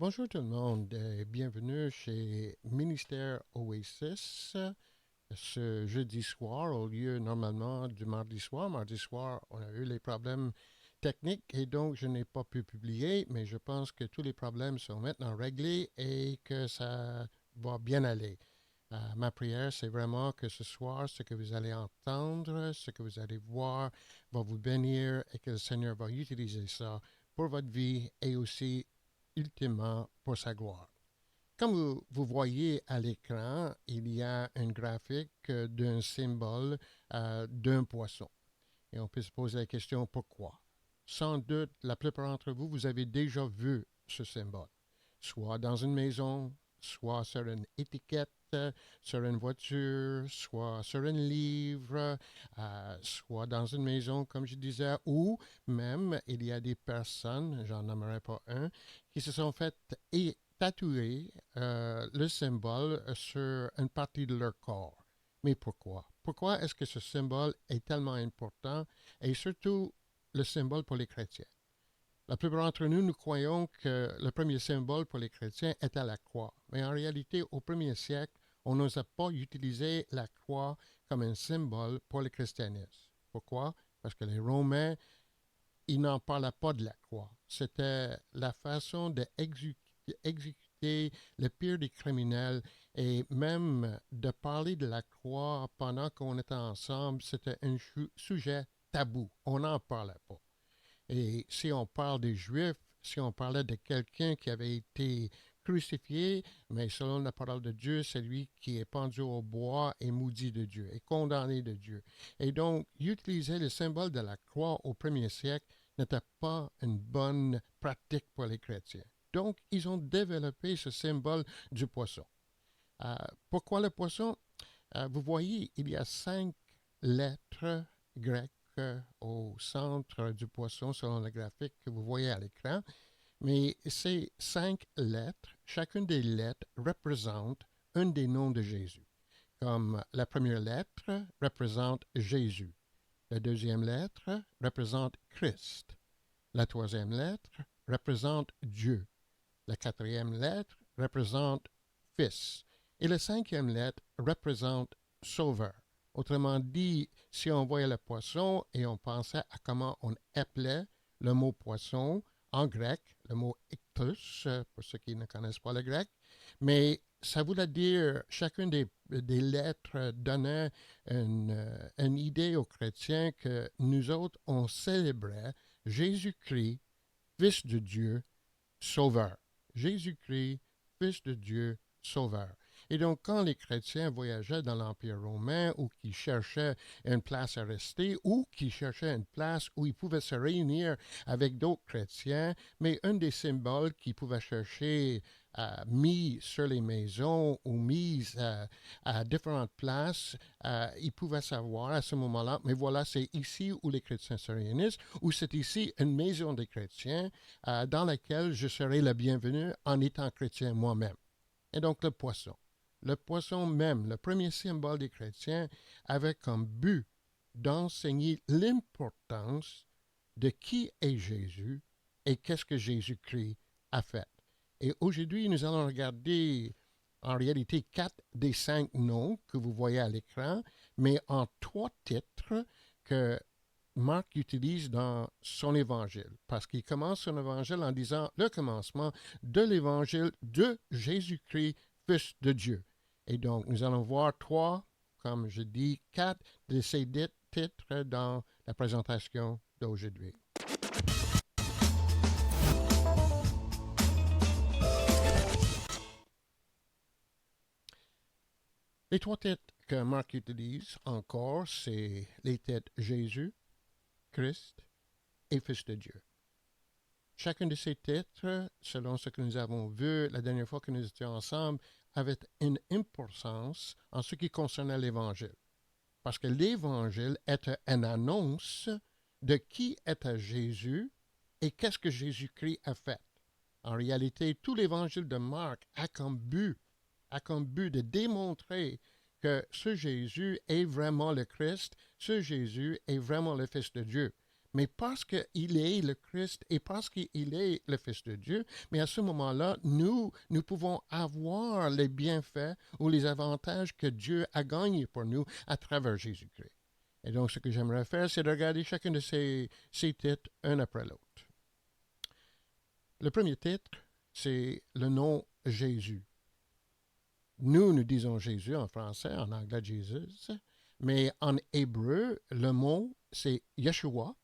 Bonjour tout le monde et bienvenue chez Ministère Oasis ce jeudi soir au lieu normalement du mardi soir. Mardi soir, on a eu les problèmes techniques et donc je n'ai pas pu publier, mais je pense que tous les problèmes sont maintenant réglés et que ça va bien aller. Ma prière, c'est vraiment que ce soir, ce que vous allez entendre, ce que vous allez voir, va vous bénir et que le Seigneur va utiliser ça pour votre vie et aussi, ultimement, pour sa gloire. Comme vous voyez à l'écran, il y a un graphique d'un symbole d'un poisson. Et on peut se poser la question pourquoi. Sans doute, la plupart d'entre vous, vous avez déjà vu ce symbole, soit dans une maison, soit sur une étiquette, sur une voiture, soit sur un livre, soit dans une maison, comme je disais, ou même il y a des personnes, j'en nommerai pas un, qui se sont fait tatouer le symbole sur une partie de leur corps. Mais pourquoi? Pourquoi est-ce que ce symbole est tellement important et surtout le symbole pour les chrétiens? La plupart d'entre nous, nous croyons que le premier symbole pour les chrétiens était la croix. Mais en réalité, au premier siècle, on n'osait pas utiliser la croix comme un symbole pour le christianisme. Pourquoi? Parce que les Romains, ils n'en parlaient pas de la croix. C'était la façon d'exécuter le pire des criminels et même de parler de la croix pendant qu'on était ensemble, c'était un sujet tabou. On n'en parlait pas. Et si on parle des Juifs, si on parlait de quelqu'un qui avait été crucifié, mais selon la parole de Dieu, c'est lui qui est pendu au bois et maudit de Dieu, et condamné de Dieu. Et donc, utiliser le symbole de la croix au premier siècle n'était pas une bonne pratique pour les chrétiens. Donc, ils ont développé ce symbole du poisson. Euh, Pourquoi le poisson? Vous voyez, il y a 5 lettres grecques au centre du poisson selon le graphique que vous voyez à l'écran. Mais ces 5 lettres, chacune des lettres représente un des noms de Jésus. Comme la première lettre représente Jésus. La deuxième lettre représente Christ. La troisième lettre représente Dieu. La quatrième lettre représente Fils. Et la cinquième lettre représente Sauveur. Autrement dit, si on voyait le poisson et on pensait à comment on appelait le mot poisson en grec, le mot ictus, pour ceux qui ne connaissent pas le grec, mais ça voulait dire, chacune des lettres donnait une idée aux chrétiens que nous autres, on célébrait Jésus-Christ, Fils de Dieu, Sauveur. Jésus-Christ, Fils de Dieu, Sauveur. Et donc, quand les chrétiens voyageaient dans l'Empire romain ou qui cherchaient une place à rester ou qui cherchaient une place où ils pouvaient se réunir avec d'autres chrétiens, mais un des symboles qu'ils pouvaient chercher mis sur les maisons ou mis à différentes places, ils pouvaient savoir à ce moment-là, mais voilà, c'est ici où les chrétiens se réunissent, ou c'est ici une maison des chrétiens dans laquelle je serai le bienvenu en étant chrétien moi-même. Et donc le poisson. Le poisson même, le premier symbole des chrétiens, avait comme but d'enseigner l'importance de qui est Jésus et qu'est-ce que Jésus-Christ a fait. Et aujourd'hui, nous allons regarder en réalité 4 des 5 noms que vous voyez à l'écran, mais en 3 titres que Marc utilise dans son évangile, parce qu'il commence son évangile en disant le commencement de l'évangile de Jésus-Christ, Fils de Dieu. Et donc, nous allons voir 3, comme je dis, 4 de ces titres dans la présentation d'aujourd'hui. Les 3 titres que Marc utilise encore, c'est les titres Jésus, Christ et Fils de Dieu. Chacun de ces titres, selon ce que nous avons vu la dernière fois que nous étions ensemble, avait une importance en ce qui concernait l'Évangile. Parce que l'Évangile était une annonce de qui était Jésus et qu'est-ce que Jésus-Christ a fait. En réalité, tout l'Évangile de Marc a comme but de démontrer que ce Jésus est vraiment le Christ, ce Jésus est vraiment le Fils de Dieu. mais parce qu'il est le Christ et parce qu'il est le Fils de Dieu, mais à ce moment-là, nous pouvons avoir les bienfaits ou les avantages que Dieu a gagnés pour nous à travers Jésus-Christ. Et donc, ce que j'aimerais faire, c'est de regarder chacun de ces titres un après l'autre. Le premier titre, c'est le nom Jésus. Nous disons Jésus en français, en anglais Jesus, mais en hébreu, le mot, c'est Yeshua,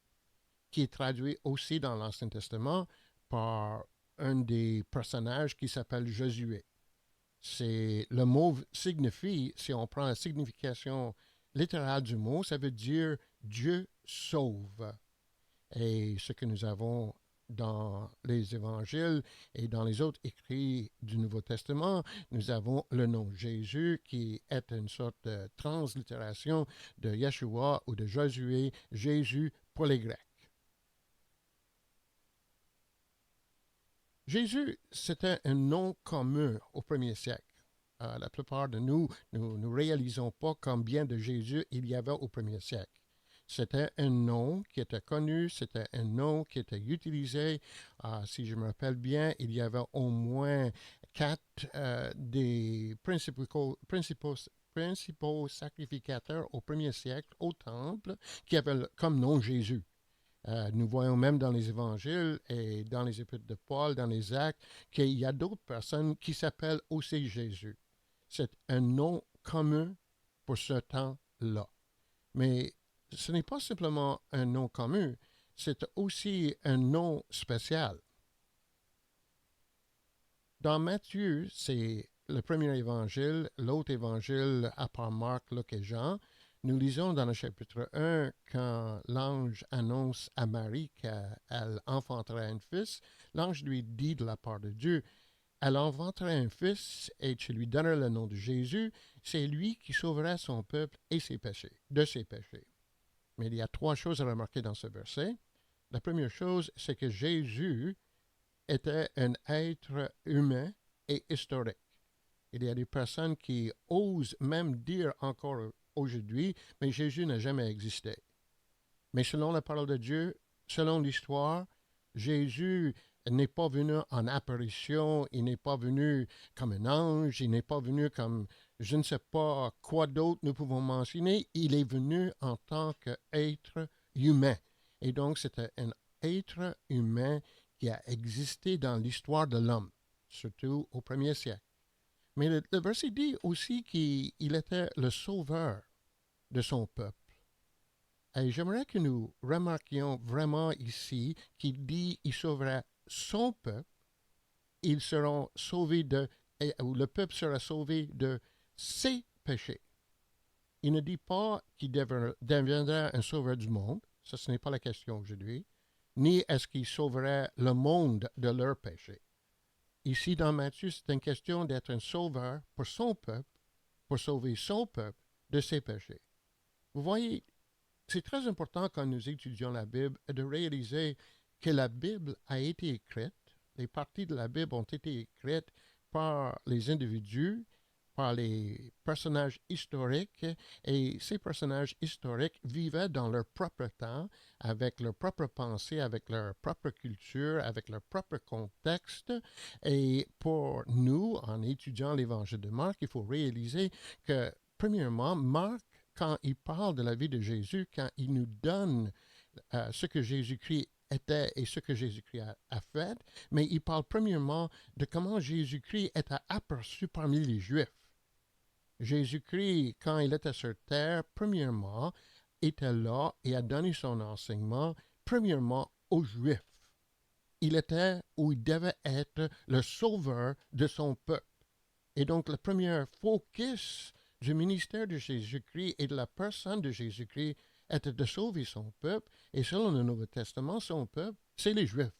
qui est traduit aussi dans l'Ancien Testament par un des personnages qui s'appelle Josué. Le mot signifie, si on prend la signification littérale du mot, ça veut dire Dieu sauve. Et ce que nous avons dans les évangiles et dans les autres écrits du Nouveau Testament, nous avons le nom Jésus qui est une sorte de translittération de Yeshua ou de Josué, Jésus pour les Grecs. Jésus, c'était un nom commun au premier siècle. La plupart de nous ne réalisons pas combien de Jésus il y avait au premier siècle. C'était un nom qui était connu, c'était un nom qui était utilisé. Si je me rappelle bien, il y avait au moins 4 des principaux sacrificateurs au premier siècle au temple qui avaient comme nom Jésus. Nous voyons même dans les évangiles et dans les épîtres de Paul, dans les actes, qu'il y a d'autres personnes qui s'appellent aussi Jésus. C'est un nom commun pour ce temps-là. Mais ce n'est pas simplement un nom commun, c'est aussi un nom spécial. Dans Matthieu, c'est le premier évangile, l'autre évangile à part Marc, Luc et Jean. Nous lisons dans le chapitre 1, quand l'ange annonce à Marie qu'elle enfantera un fils, l'ange lui dit de la part de Dieu, elle enfantera un fils et tu lui donneras le nom de Jésus, c'est lui qui sauvera son peuple et de ses péchés. Mais il y a 3 choses à remarquer dans ce verset. La première chose, c'est que Jésus était un être humain et historique. Il y a des personnes qui osent même dire encore aujourd'hui, mais Jésus n'a jamais existé. Mais selon la parole de Dieu, selon l'histoire, Jésus n'est pas venu en apparition, il n'est pas venu comme un ange, il n'est pas venu comme je ne sais pas quoi d'autre nous pouvons mentionner, il est venu en tant qu'être humain. Et donc, c'était un être humain qui a existé dans l'histoire de l'homme, surtout au premier siècle. Mais le verset dit aussi qu'il était le sauveur de son peuple. Et j'aimerais que nous remarquions vraiment ici qu'il dit qu'il sauvera son peuple, ils seront sauvés ou le peuple sera sauvé de ses péchés. Il ne dit pas qu'il deviendra un sauveur du monde, ça ce n'est pas la question aujourd'hui, ni est-ce qu'il sauverait le monde de leurs péchés. Ici dans Matthieu, c'est une question d'être un sauveur pour son peuple, pour sauver son peuple de ses péchés. Vous voyez, c'est très important quand nous étudions la Bible de réaliser que la Bible a été écrite, les parties de la Bible ont été écrites par les individus, par les personnages historiques, et ces personnages historiques vivaient dans leur propre temps, avec leur propre pensée, avec leur propre culture, avec leur propre contexte. Et pour nous, en étudiant l'évangile de Marc, il faut réaliser que, premièrement, Marc, quand il parle de la vie de Jésus, quand il nous donne ce que Jésus-Christ était et ce que Jésus-Christ a fait, mais il parle premièrement de comment Jésus-Christ était aperçu parmi les Juifs. Jésus-Christ, quand il était sur terre, premièrement, était là et a donné son enseignement, premièrement, aux Juifs. Il était ou il devait être le sauveur de son peuple. Et donc, le premier focus du ministère de Jésus-Christ et de la personne de Jésus-Christ était de sauver son peuple. Et selon le Nouveau Testament, son peuple, c'est les Juifs.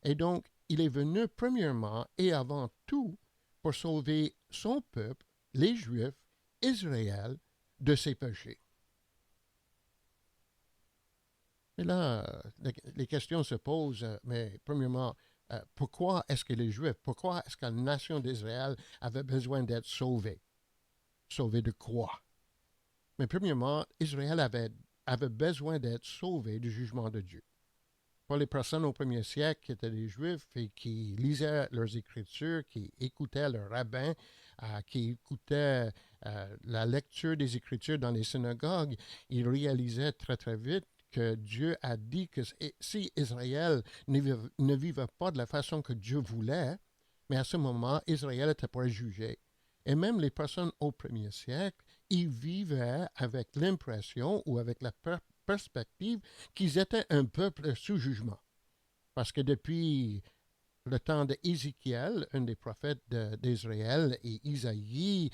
Et donc, il est venu premièrement et avant tout pour sauver son peuple, les Juifs, Israël, de ses péchés. Mais là, les questions se posent, mais premièrement, pourquoi est-ce que les Juifs, pourquoi est-ce que la nation d'Israël avait besoin d'être sauvée? Sauvée de quoi? Mais premièrement, Israël avait avait besoin d'être sauvé du jugement de Dieu. Pour les personnes au premier siècle qui étaient des Juifs et qui lisaient leurs Écritures, qui écoutaient leurs rabbins, qui écoutaient la lecture des Écritures dans les synagogues, ils réalisaient très très vite que Dieu a dit que si Israël ne vivait pas de la façon que Dieu voulait, mais à ce moment, Israël était pour être jugé. Et même les personnes au premier siècle, ils vivaient avec l'impression ou avec la perspective qu'ils étaient un peuple sous jugement. Parce que depuis le temps d'Ézéchiel, un des prophètes d'Israël, et Isaïe,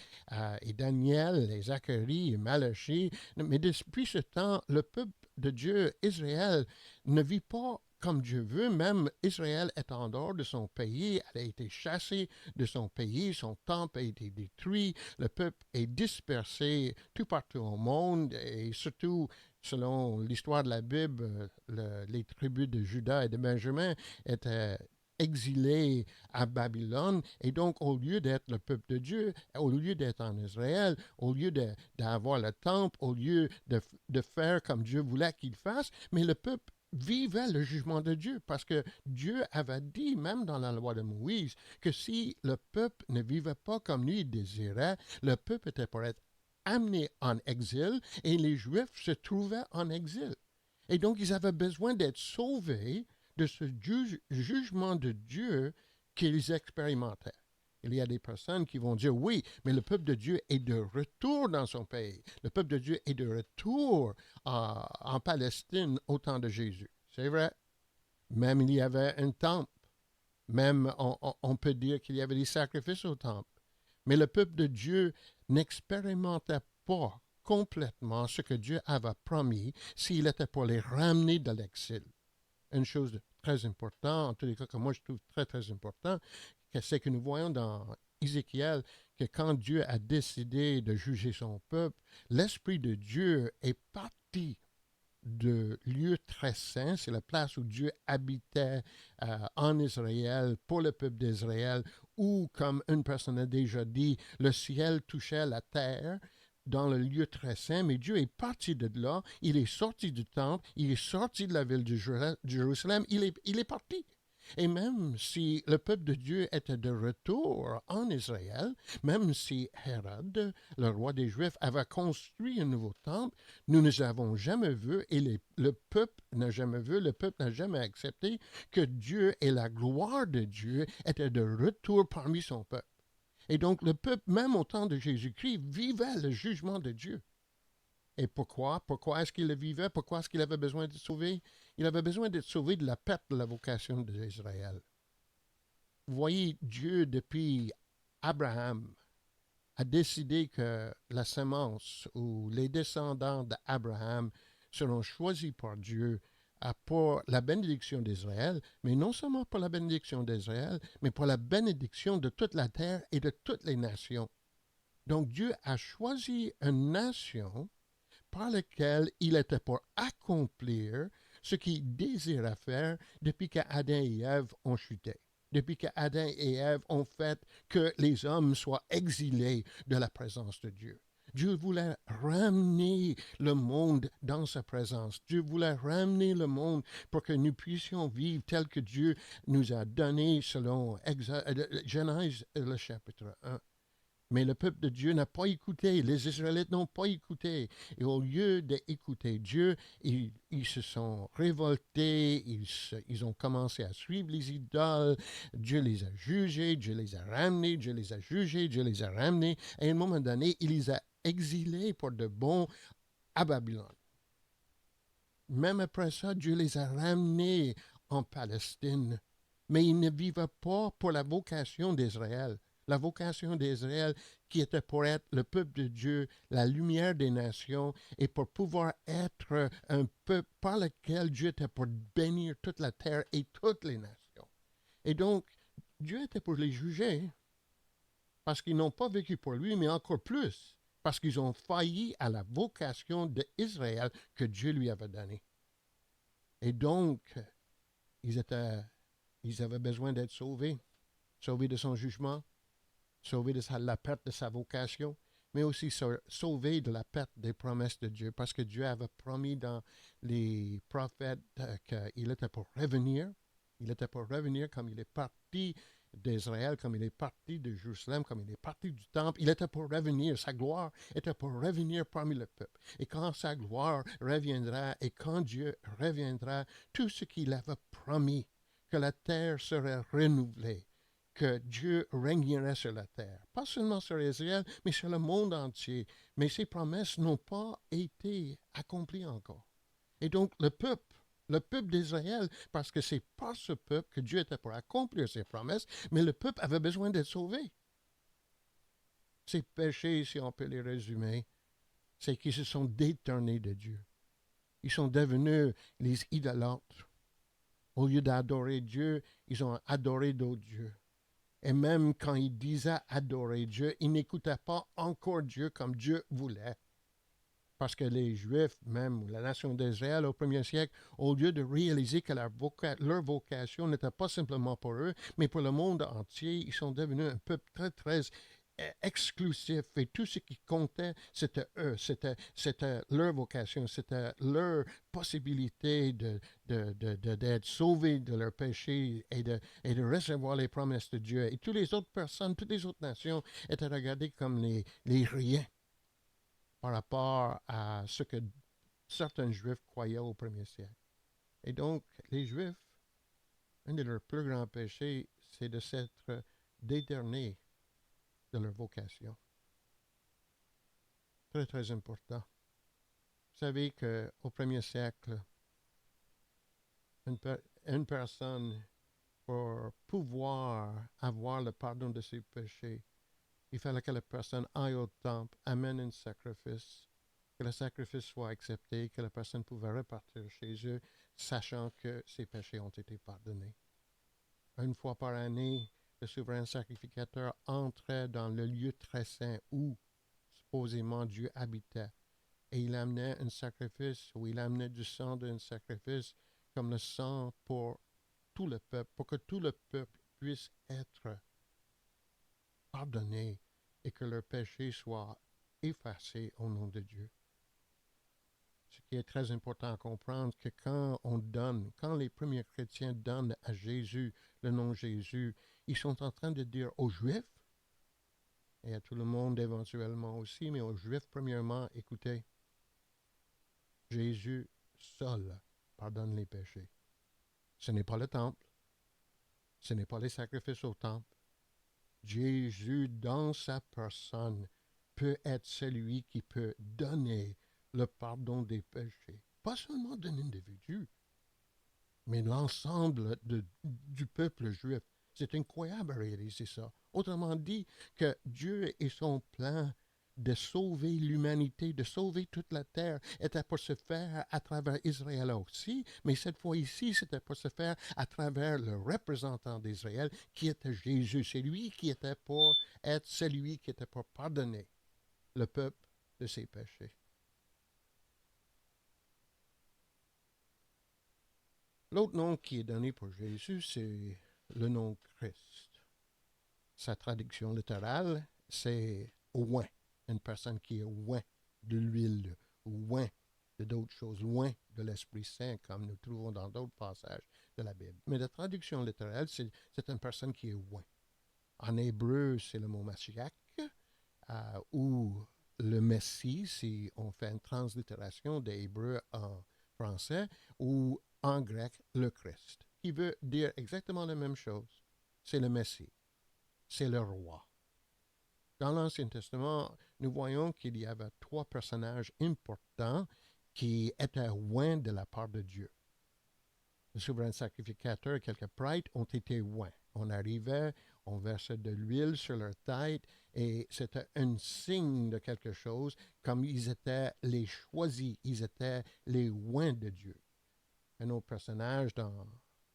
et Daniel, et Zacharie, et Malachie, mais depuis ce temps, le peuple de Dieu, Israël, ne vit pas comme Dieu veut. Même Israël est en dehors de son pays, elle a été chassée de son pays, son temple a été détruit, le peuple est dispersé tout partout au monde, et surtout, selon l'histoire de la Bible, les tribus de Juda et de Benjamin étaient exilés à Babylone, et donc au lieu d'être le peuple de Dieu, au lieu d'être en Israël, au lieu d'avoir le temple, au lieu de faire comme Dieu voulait qu'il fasse, mais le peuple vivait le jugement de Dieu, parce que Dieu avait dit, même dans la loi de Moïse, que si le peuple ne vivait pas comme lui il désirait, le peuple était pour être amené en exil, et les Juifs se trouvaient en exil. Et donc, ils avaient besoin d'être sauvés de ce jugement de Dieu qu'ils expérimentaient. Il y a des personnes qui vont dire, oui, mais le peuple de Dieu est de retour dans son pays. Le peuple de Dieu est de retour en Palestine au temps de Jésus. C'est vrai. Même il y avait un temple. Même on peut dire qu'il y avait des sacrifices au temple. Mais le peuple de Dieu n'expérimentait pas complètement ce que Dieu avait promis s'il était pour les ramener de l'exil. Une chose de très importante, en tous les cas que moi je trouve très très important, c'est que nous voyons dans Ézéchiel que quand Dieu a décidé de juger son peuple, l'Esprit de Dieu est parti de lieux très saints, c'est la place où Dieu habitait en Israël, pour le peuple d'Israël, où, comme une personne a déjà dit, le ciel touchait la terre, dans le lieu très saint, mais Dieu est parti de là, il est sorti du temple, il est sorti de la ville de Jérusalem, il est parti. Et même si le peuple de Dieu était de retour en Israël, même si Hérode, le roi des Juifs, avait construit un nouveau temple, nous ne avons jamais vu, et le peuple n'a jamais vu, le peuple n'a jamais accepté que Dieu et la gloire de Dieu étaient de retour parmi son peuple. Et donc, le peuple, même au temps de Jésus-Christ, vivait le jugement de Dieu. Et pourquoi? Pourquoi est-ce qu'il le vivait? Pourquoi est-ce qu'il avait besoin d'être sauvé? Il avait besoin d'être sauvé de la perte de la vocation d'Israël. Vous voyez, Dieu, depuis Abraham, a décidé que la semence ou les descendants d'Abraham seront choisis par Dieu pour la bénédiction d'Israël, mais non seulement pour la bénédiction d'Israël, mais pour la bénédiction de toute la terre et de toutes les nations. Donc Dieu a choisi une nation par laquelle il était pour accomplir ce qu'il désirait faire depuis qu'Adam et Ève ont chuté. Depuis qu'Adam et Ève ont fait que les hommes soient exilés de la présence de Dieu. Dieu voulait ramener le monde dans sa présence. Dieu voulait ramener le monde pour que nous puissions vivre tel que Dieu nous a donné selon Genèse, le chapitre 1. Mais le peuple de Dieu n'a pas écouté, les Israélites n'ont pas écouté. Et au lieu d'écouter Dieu, ils se sont révoltés, ils ont commencé à suivre les idoles. Dieu les a jugés, Dieu les a ramenés, Dieu les a jugés, Dieu les a ramenés. Et à un moment donné, il les a exilés pour de bon à Babylone. Même après ça, Dieu les a ramenés en Palestine. Mais ils ne vivaient pas pour la vocation d'Israël. La vocation d'Israël qui était pour être le peuple de Dieu, la lumière des nations, et pour pouvoir être un peuple par lequel Dieu était pour bénir toute la terre et toutes les nations. Et donc, Dieu était pour les juger, parce qu'ils n'ont pas vécu pour lui, mais encore plus, parce qu'ils ont failli à la vocation d'Israël que Dieu lui avait donnée. Et donc, ils avaient besoin d'être sauvés de son jugement, sauvé de la perte de sa vocation. mais aussi sauver de la perte des promesses de Dieu, parce que Dieu avait promis dans les prophètes qu'il était pour revenir. Il était pour revenir comme il est parti d'Israël, comme il est parti de Jérusalem, comme il est parti du temple. Il était pour revenir. Sa gloire était pour revenir parmi le peuple. Et quand sa gloire reviendra, et quand Dieu reviendra, tout ce qu'il avait promis, que la terre serait renouvelée, que Dieu régnerait sur la terre. Pas seulement sur Israël, mais sur le monde entier. Mais ces promesses n'ont pas été accomplies encore. Et donc, le peuple d'Israël, parce que c'est par ce peuple que Dieu était pour accomplir ses promesses, mais le peuple avait besoin d'être sauvé. Ces péchés, si on peut les résumer, c'est qu'ils se sont détournés de Dieu. Ils sont devenus les idolâtres. Au lieu d'adorer Dieu, ils ont adoré d'autres dieux. Et même quand ils disaient adorer Dieu, ils n'écoutaient pas encore Dieu comme Dieu voulait. Parce que les Juifs, même la nation d'Israël au 1er siècle, au lieu de réaliser que leur vocation n'était pas simplement pour eux, mais pour le monde entier, ils sont devenus un peuple très, très exclusif. Et tout ce qui comptait, c'était eux, c'était leur vocation, c'était leur possibilité d'être sauvés de leurs péchés et de recevoir les promesses de Dieu. Et toutes les autres personnes, toutes les autres nations étaient regardées comme les riens par rapport à ce que certains Juifs croyaient au 1er siècle. Et donc, les Juifs, un de leurs plus grands péchés, c'est de s'être détournés de leur vocation. Très, très important. Vous savez qu'au 1er siècle, une personne, pour pouvoir avoir le pardon de ses péchés, il fallait que la personne aille au temple, amène un sacrifice, que le sacrifice soit accepté, que la personne pouvait repartir chez eux, sachant que ses péchés ont été pardonnés. Une fois par année, le souverain sacrificateur entrait dans le lieu très saint où supposément Dieu habitait. Et il amenait un sacrifice, ou il amenait du sang d'un sacrifice, comme le sang pour tout le peuple, pour que tout le peuple puisse être pardonné et que leurs péchés soient effacés au nom de Dieu. Ce qui est très important à comprendre, que quand les premiers chrétiens donnent à Jésus le nom Jésus, ils sont en train de dire aux Juifs, et à tout le monde éventuellement aussi, mais aux Juifs premièrement, écoutez, Jésus seul pardonne les péchés. Ce n'est pas le temple, ce n'est pas les sacrifices au temple. Jésus, dans sa personne, peut être celui qui peut donner le pardon des péchés. Pas seulement d'un individu, mais l'ensemble du peuple juif. C'est incroyable à réaliser ça. Autrement dit, que Dieu et son plan de sauver l'humanité, de sauver toute la terre, était pour se faire à travers Israël aussi, mais cette fois ici, c'était pour se faire à travers le représentant d'Israël, qui était Jésus. C'est lui qui était pour être celui qui était pour pardonner le peuple de ses péchés. L'autre nom qui est donné pour Jésus, c'est le nom Christ. Sa traduction littérale, c'est oint, une personne qui est oint de l'huile, oint de d'autres choses, loin de l'Esprit Saint, comme nous trouvons dans d'autres passages de la Bible. Mais la traduction littérale, c'est une personne qui est oint. En hébreu, c'est le mot Mashiach, ou le Messie, si on fait une translittération des Hébreux en français, ou en grec, le Christ, qui veut dire exactement la même chose. C'est le Messie, c'est le roi. Dans l'Ancien Testament, nous voyons qu'il y avait 3 personnages importants qui étaient oints de la part de Dieu. Le souverain sacrificateur et quelques prêtres ont été oints. On arrivait, on versait de l'huile sur leur tête et c'était un signe de quelque chose, comme ils étaient les choisis, ils étaient les oints de Dieu. Un autre personnage dans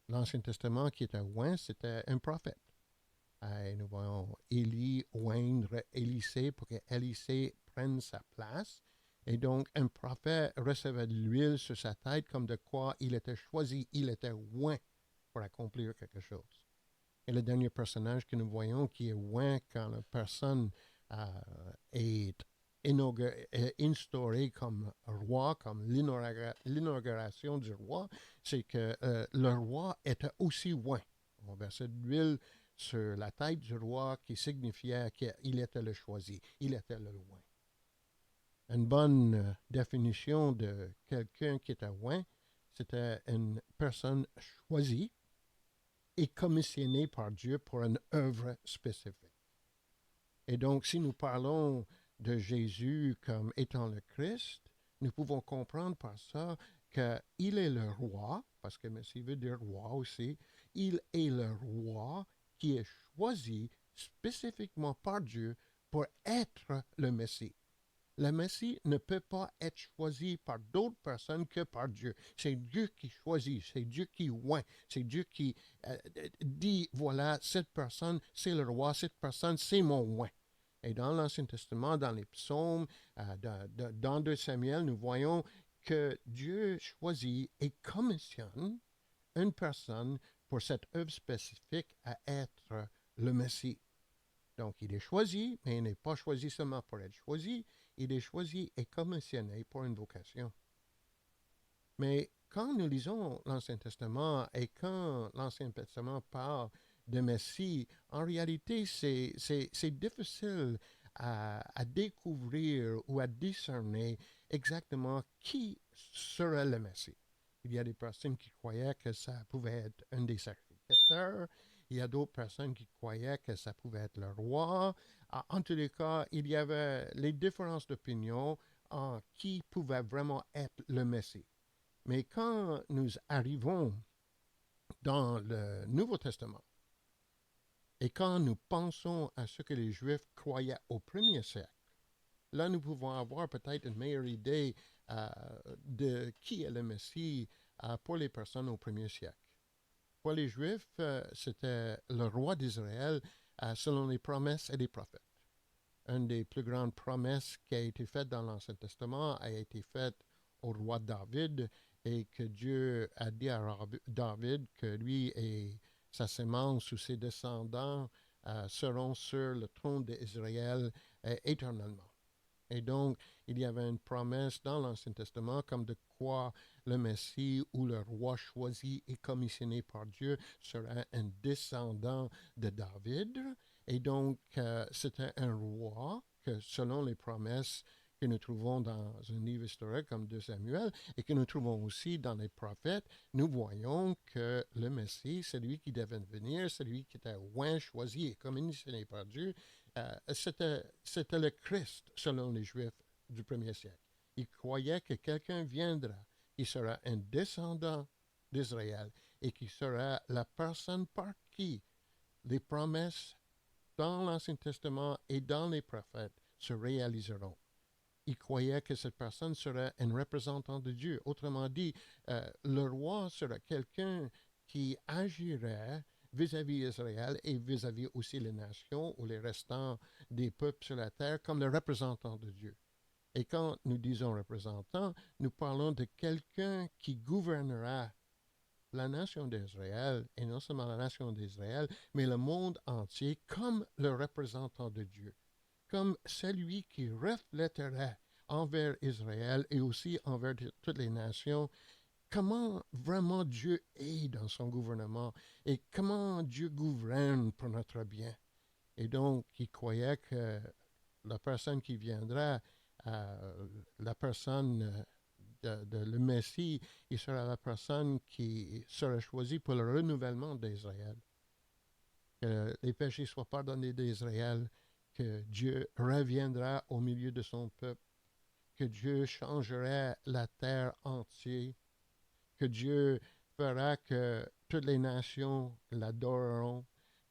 l'Ancien Testament qui était oint, c'était un prophète. Et nous voyons Élie oindre Élisée pour qu'Élisée prenne sa place. Et donc, un prophète recevait de l'huile sur sa tête comme de quoi il était choisi, il était oint pour accomplir quelque chose. Et le dernier personnage que nous voyons qui est oint quand la personne est instauré comme roi, comme l'inauguration du roi, c'est que le roi était aussi oint. On versait de l'huile sur la tête du roi qui signifiait qu'il était le choisi, il était le oint. Une bonne définition de quelqu'un qui était oint, c'était une personne choisie et commissionnée par Dieu pour une œuvre spécifique. Et donc, si nous parlons de Jésus comme étant le Christ, nous pouvons comprendre par ça qu'il est le roi, parce que Messie veut dire roi aussi, il est le roi qui est choisi spécifiquement par Dieu pour être le Messie. Le Messie ne peut pas être choisi par d'autres personnes que par Dieu. C'est Dieu qui choisit, c'est Dieu qui oint, c'est Dieu qui dit, voilà, cette personne, c'est le roi, cette personne, c'est mon oint. Et dans l'Ancien Testament, dans les psaumes, dans 2 Samuel, nous voyons que Dieu choisit et commissionne une personne pour cette œuvre spécifique à être le Messie. Donc, il est choisi, mais il n'est pas choisi seulement pour être choisi, il est choisi et commissionné pour une vocation. Mais quand nous lisons l'Ancien Testament et quand l'Ancien Testament parle de Messie, en réalité, c'est difficile à découvrir ou à discerner exactement qui serait le Messie. Il y a des personnes qui croyaient que ça pouvait être un des sacrificateurs. Il y a d'autres personnes qui croyaient que ça pouvait être le roi. En tous les cas, il y avait les différences d'opinion en qui pouvait vraiment être le Messie. Mais quand nous arrivons dans le Nouveau Testament et quand nous pensons à ce que les Juifs croyaient au premier siècle, là nous pouvons avoir peut-être une meilleure idée de qui est le Messie pour les personnes au premier siècle. Pour les Juifs, c'était le roi d'Israël selon les promesses et les prophètes. Une des plus grandes promesses qui a été faite dans l'Ancien Testament a été faite au roi David et que Dieu a dit à David que lui et sa sémence ou ses descendants seront sur le trône d'Israël éternellement. Et donc, il y avait une promesse dans l'Ancien Testament comme de quoi le Messie ou le roi choisi et commissionné par Dieu serait un descendant de David. Et donc, c'était un roi que, selon les promesses que nous trouvons dans un livre historique comme 2 Samuel et que nous trouvons aussi dans les prophètes, nous voyons que le Messie, celui qui devait venir, celui qui était oint, choisi et commissionné par Dieu, c'était le Christ selon les Juifs du premier siècle. Ils croyaient que quelqu'un viendra qui sera un descendant d'Israël et qui sera la personne par qui les promesses dans l'Ancien Testament et dans les prophètes se réaliseront. Ils croyaient que cette personne serait un représentant de Dieu. Autrement dit, le roi sera quelqu'un qui agirait vis-à-vis Israël et vis-à-vis aussi les nations ou les restants des peuples sur la terre comme le représentant de Dieu. Et quand nous disons représentant, nous parlons de quelqu'un qui gouvernera la nation d'Israël, et non seulement la nation d'Israël, mais le monde entier comme le représentant de Dieu, comme celui qui reflèterait envers Israël et aussi envers toutes les nations comment vraiment Dieu est dans son gouvernement et comment Dieu gouverne pour notre bien. Et donc, il croyait que la personne qui viendra, la personne le Messie, il sera la personne qui sera choisie pour le renouvellement d'Israël. Que les péchés soient pardonnés d'Israël, que Dieu reviendra au milieu de son peuple, que Dieu changerait la terre entière, que Dieu fera que toutes les nations l'adoreront,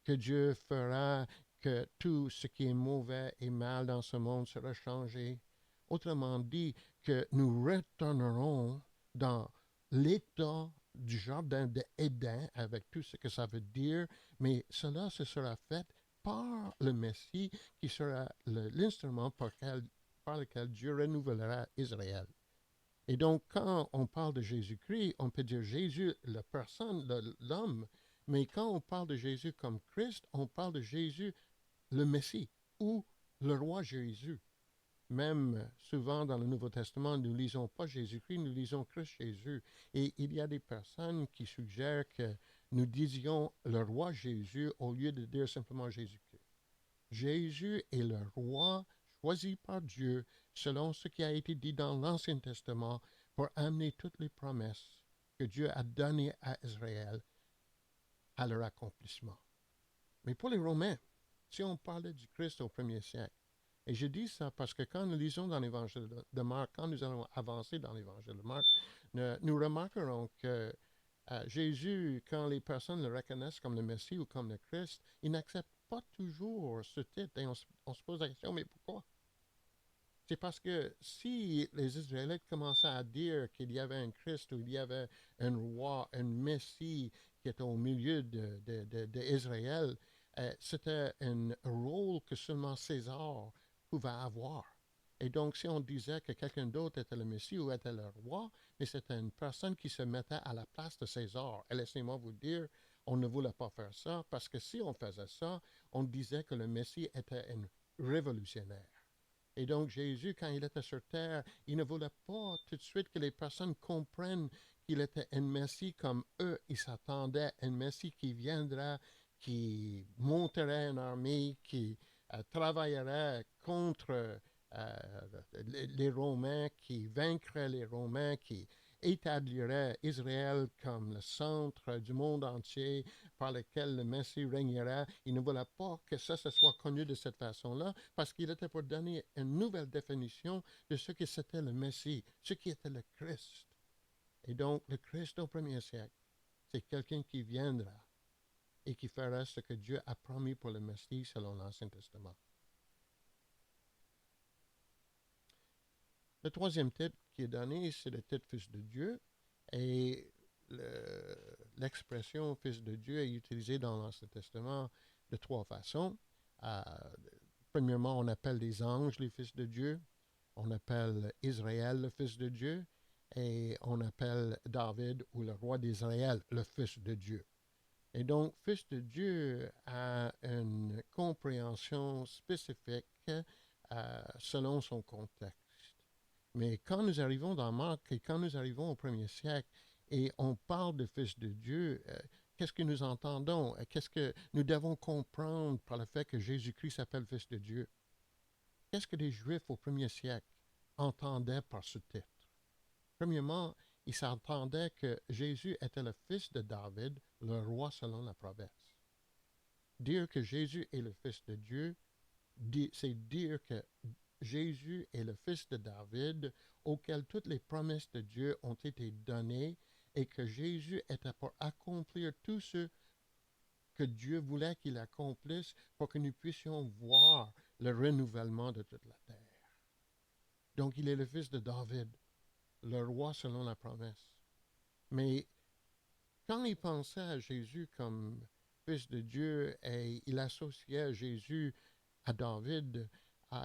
que Dieu fera que tout ce qui est mauvais et mal dans ce monde sera changé. Autrement dit, que nous retournerons dans l'état du jardin d'Éden avec tout ce que ça veut dire, mais cela se sera fait par le Messie qui sera l'instrument par lequel Dieu renouvellera Israël. Et donc, quand on parle de Jésus-Christ, on peut dire Jésus, la personne, l'homme, mais quand on parle de Jésus comme Christ, on parle de Jésus, le Messie, ou le roi Jésus. Même souvent dans le Nouveau Testament, nous ne lisons pas Jésus-Christ, nous lisons Christ Jésus. Et il y a des personnes qui suggèrent que nous disions le roi Jésus au lieu de dire simplement Jésus-Christ. Jésus est le roi choisi par Dieu selon ce qui a été dit dans l'Ancien Testament pour amener toutes les promesses que Dieu a données à Israël à leur accomplissement. Mais pour les Romains, si on parlait du Christ au premier siècle, et je dis ça parce que quand nous lisons dans l'Évangile de Marc, quand nous allons avancer dans l'Évangile de Marc, nous remarquerons que Jésus, quand les personnes le reconnaissent comme le Messie ou comme le Christ, ils n'acceptent pas toujours ce titre. Et on se pose la question, mais pourquoi? C'est parce que si les Israélites commençaient à dire qu'il y avait un Christ ou il y avait un roi, un Messie qui était au milieu d'Israël, c'était un rôle que seulement César pouvait avoir. Et donc, si on disait que quelqu'un d'autre était le Messie ou était le roi, mais c'était une personne qui se mettait à la place de César. Et laissez-moi vous dire, on ne voulait pas faire ça parce que si on faisait ça, on disait que le Messie était un révolutionnaire. Et donc, Jésus, quand il était sur terre, il ne voulait pas tout de suite que les personnes comprennent qu'il était un Messie comme eux. Ils s'attendaient à un Messie qui viendra, qui monterait une armée, qui travaillerait contre les Romains, qui vaincrait les Romains, qui établirait Israël comme le centre du monde entier par lequel le Messie régnerait. Il ne voulait pas que ça se soit connu de cette façon-là parce qu'il était pour donner une nouvelle définition de ce que c'était le Messie, ce qui était le Christ. Et donc, le Christ au premier siècle, c'est quelqu'un qui viendra et qui fera ce que Dieu a promis pour le Messie selon l'Ancien Testament. Le troisième titre qui est donné, c'est le titre Fils de Dieu. Et l'expression Fils de Dieu est utilisée dans l'Ancien Testament de trois façons. Premièrement, on appelle les anges les fils de Dieu. On appelle Israël le fils de Dieu. Et on appelle David ou le roi d'Israël le fils de Dieu. Et donc, fils de Dieu a une compréhension spécifique selon son contexte. Mais quand nous arrivons dans Marc et quand nous arrivons au premier siècle et on parle de Fils de Dieu, qu'est-ce que nous entendons? Qu'est-ce que nous devons comprendre par le fait que Jésus-Christ s'appelle Fils de Dieu? Qu'est-ce que les Juifs au premier siècle entendaient par ce titre? Premièrement, ils s'entendaient que Jésus était le fils de David, le roi selon la promesse. Dire que Jésus est le Fils de Dieu, c'est dire que Jésus est le fils de David, auquel toutes les promesses de Dieu ont été données, et que Jésus était pour accomplir tout ce que Dieu voulait qu'il accomplisse pour que nous puissions voir le renouvellement de toute la terre. Donc, il est le fils de David, le roi selon la promesse. Mais quand il pensait à Jésus comme fils de Dieu et il associait Jésus à David,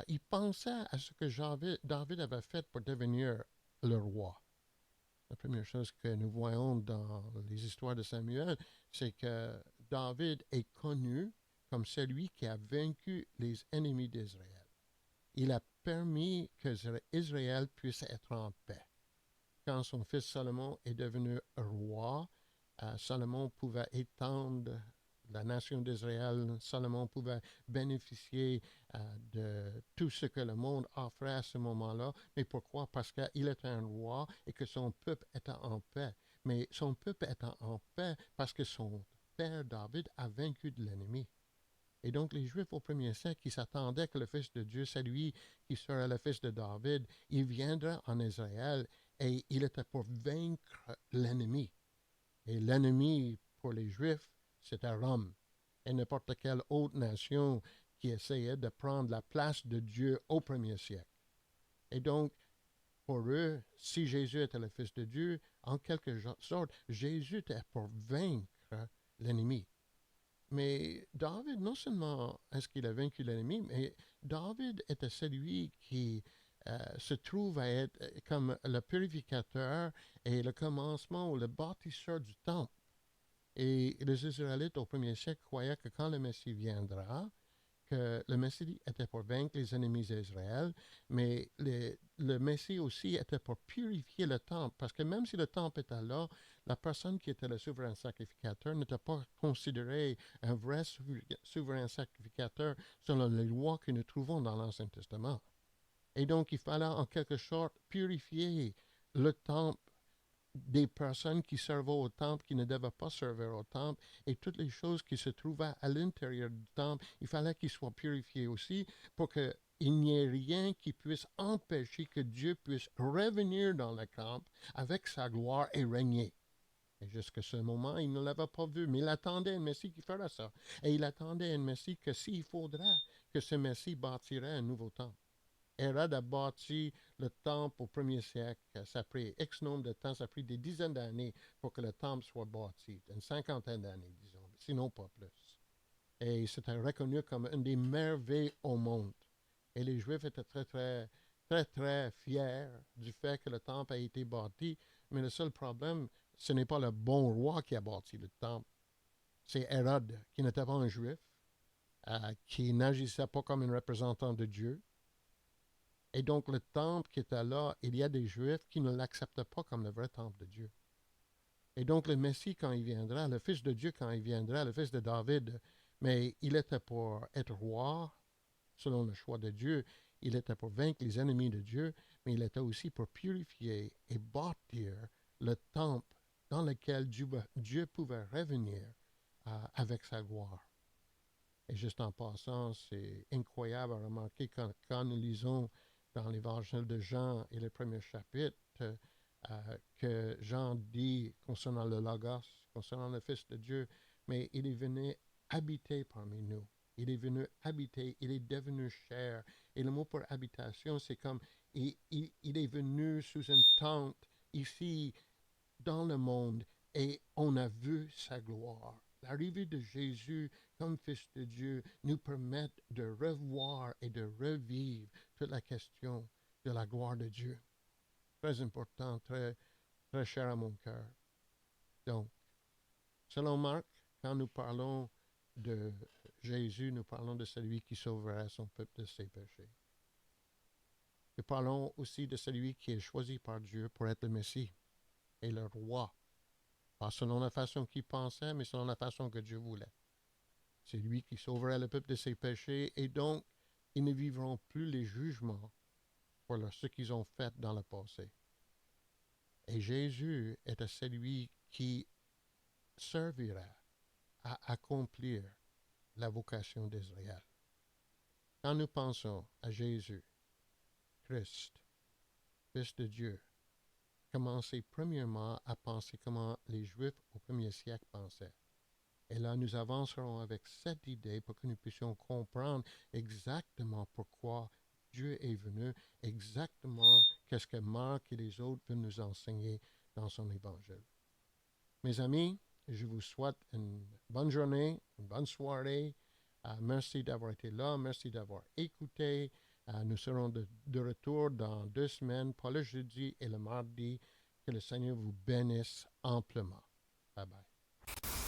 il pensait à ce que David avait fait pour devenir le roi. La première chose que nous voyons dans les histoires de Samuel, c'est que David est connu comme celui qui a vaincu les ennemis d'Israël. Il a permis que Israël puisse être en paix. Quand son fils Salomon est devenu roi, Salomon pouvait étendre la nation d'Israël. Salomon pouvait bénéficier de tout ce que le monde offrait à ce moment-là. Mais pourquoi? Parce qu'il était un roi et que son peuple était en paix. Mais son peuple était en paix parce que son père David a vaincu de l'ennemi. Et donc les Juifs au premier siècle qui s'attendaient que le Fils de Dieu, c'est lui qui serait le fils de David, il viendra en Israël et il était pour vaincre l'ennemi. Et l'ennemi pour les Juifs, c'était Rome et n'importe quelle autre nation qui essayait de prendre la place de Dieu au premier siècle. Et donc, pour eux, si Jésus était le Fils de Dieu, en quelque sorte, Jésus était pour vaincre l'ennemi. Mais David, non seulement est-ce qu'il a vaincu l'ennemi, mais David était celui qui se trouve à être comme le purificateur et le commencement ou le bâtisseur du temple. Et les Israélites au premier siècle croyaient que quand le Messie viendra, que le Messie était pour vaincre les ennemis d'Israël, mais le Messie aussi était pour purifier le temple, parce que même si le temple était là, la personne qui était le souverain sacrificateur n'était pas considérée un vrai souverain sacrificateur selon les lois que nous trouvons dans l'Ancien Testament. Et donc, il fallait en quelque sorte purifier le temple des personnes qui servaient au temple, qui ne devaient pas servir au temple, et toutes les choses qui se trouvaient à l'intérieur du temple, il fallait qu'ils soient purifiés aussi pour qu'il n'y ait rien qui puisse empêcher que Dieu puisse revenir dans le temple avec sa gloire et régner. Et jusqu'à ce moment, il ne l'avait pas vu, mais il attendait un Messie qui ferait ça. Et il attendait un Messie que s'il faudra, que ce Messie bâtirait un nouveau temple. Hérode a bâti le temple au 1er siècle. Ça a pris X nombre de temps, ça a pris des dizaines d'années pour que le temple soit bâti, une cinquantaine d'années, disons, sinon pas plus. Et c'était reconnu comme une des merveilles au monde. Et les Juifs étaient très fiers du fait que le temple a été bâti, mais le seul problème, ce n'est pas le bon roi qui a bâti le temple, c'est Hérode, qui n'était pas un Juif, qui n'agissait pas comme un représentant de Dieu. Et donc, le temple qui était là, il y a des Juifs qui ne l'acceptent pas comme le vrai temple de Dieu. Et donc, le Messie, quand il viendra, le Fils de Dieu, quand il viendra, le Fils de David, mais il était pour être roi, selon le choix de Dieu. Il était pour vaincre les ennemis de Dieu, mais il était aussi pour purifier et bâtir le temple dans lequel Dieu pouvait revenir avec sa gloire. Et juste en passant, c'est incroyable à remarquer quand nous lisons dans l'évangile de Jean et le premier chapitre que Jean dit concernant le Logos, concernant le Fils de Dieu, mais il est venu habiter parmi nous. Il est venu habiter, il est devenu chair. Et le mot pour habitation, c'est comme il est venu sous une tente ici dans le monde et on a vu sa gloire. L'arrivée de Jésus comme Fils de Dieu nous permet de revoir et de revivre toute la question de la gloire de Dieu. Très important, très cher à mon cœur. Donc, selon Marc, quand nous parlons de Jésus, nous parlons de celui qui sauverait son peuple de ses péchés. Nous parlons aussi de celui qui est choisi par Dieu pour être le Messie et le roi. Pas selon la façon qu'il pensait, mais selon la façon que Dieu voulait. C'est lui qui sauverait le peuple de ses péchés et donc ils ne vivront plus les jugements pour ce qu'ils ont fait dans le passé. Et Jésus était celui qui servira à accomplir la vocation d'Israël. Quand nous pensons à Jésus, Christ, Fils de Dieu, commencez premièrement à penser comment les Juifs au 1er siècle pensaient. Et là, nous avancerons avec cette idée pour que nous puissions comprendre exactement pourquoi Dieu est venu, exactement qu'est-ce que Marc et les autres veulent nous enseigner dans son évangile. Mes amis, je vous souhaite une bonne journée, une bonne soirée. Merci d'avoir été là, merci d'avoir écouté. Nous serons de retour dans 2 semaines, pas le jeudi et le mardi. Que le Seigneur vous bénisse amplement. Bye bye.